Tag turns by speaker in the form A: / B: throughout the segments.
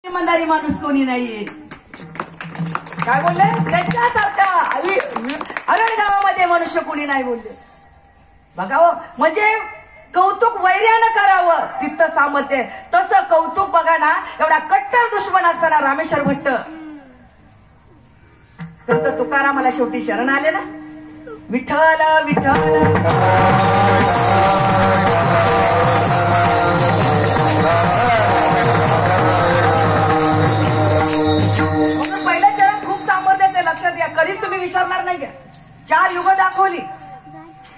A: इमानदारी माणूस कोणी नाहीये. काय बोलले? त्याच्यासारखा अरण गावामध्ये मनुष्य कोणी नाही बोलले. बघावं म्हणजे कौतुक वैर्यानं करावं तिथं सामर्थ्य. तसं कौतुक बघा ना, एवढा कट्टर दुश्मन असताना रामेश्वर भट्ट संत तुकारामाला शेवटी शरण आले ना. विठ्ठल विठ्ठल पहिलं चरण खूप सामर्थ्याचं, लक्षात घ्या. कधीच तुम्ही विसरणार नाही. 4 युग दाखवली.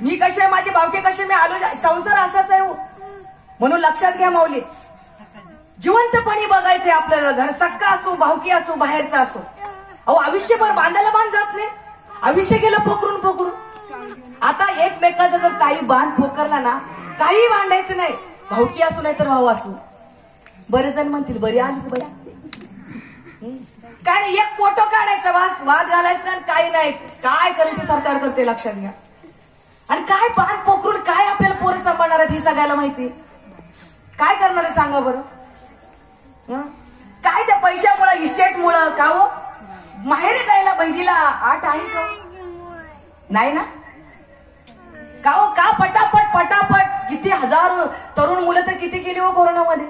A: मी कशी आहे, माझी भावकी कशी, मी आलो. संसार असाच आहे हो. म्हणून लक्षात घ्या माऊली, जिवंतपणी बघायचंय आपल्याला. घर सक्का असो, भावकी असो, बाहेरचा असो. अहो आयुष्यभर बांधायला बांध जात नाही. आयुष्य गेलं पोकरून पोकरून. आता एकमेकाचा जर काही बांध पोकरला ना, काही भांडायचं नाही. भावकी असू नाही तर भाऊ असू. बरेच जण म्हणतील बरी आलीच बऱ्या, काय नाही, एक फोटो काढायचा, वाद घालायचं नाही, काही नाही. काय करेल ते सरकार करते, लक्षात घ्या. आणि काय बांध पोकरून काय आपल्याला पोरं सांभाळणार ही सगळ्याला माहिती. काय करणार आहे सांगा बरं. काय त्या पैशामुळं, इस्टेटमुळं का हो माहेरी जायला बहिणीला 8 आहे का नाही ना. का हो का पटापट पटापट किती हजारो तरुण मुलं तर किती केली हो कोरोनामध्ये.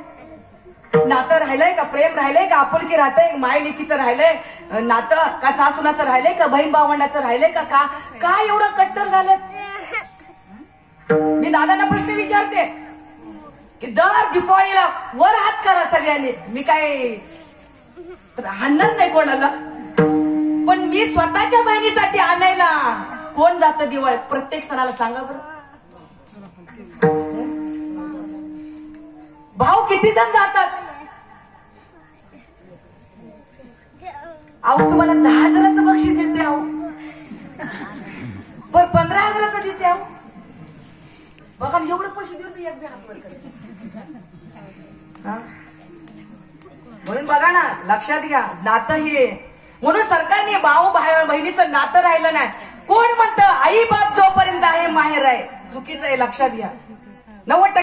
A: नातं राहिलंय का, प्रेम राहिलंय का, आपुलकी राहतंय, माय लेकीचं राहिलंय नातं का, सासूनाचं राहिलंय का, बहीण भावंडाचं राहिलंय का, काय एवढं कट्टर झालं. मी दादांना प्रश्न विचारते की दर दिवाळीला वर हात करा सगळ्यांनी. मी काय हाणणार नाही कोणाला, पण मी स्वतःच्या बहिणीसाठी आणायला कोण जातं दिवाळीत प्रत्येक सणाला सांगा बरं. भाऊ किती जण जातात. अहो तुम्हाला 10,000चं बक्षीस देते अहो, पण 15,000चं देते अहो. बघा एवढं पैसे देऊन मी एक हात वर करते. म्हणून बघा ना, लक्षात घ्या नातं हे. म्हणून सरकारने भाऊ बहिणीचं नातं राहिलं नाही. कोण म्हणतं आई बाप जोपर्यंत आहे माहेर आहे, चुकीचं आहे, लक्षात घ्या. 90%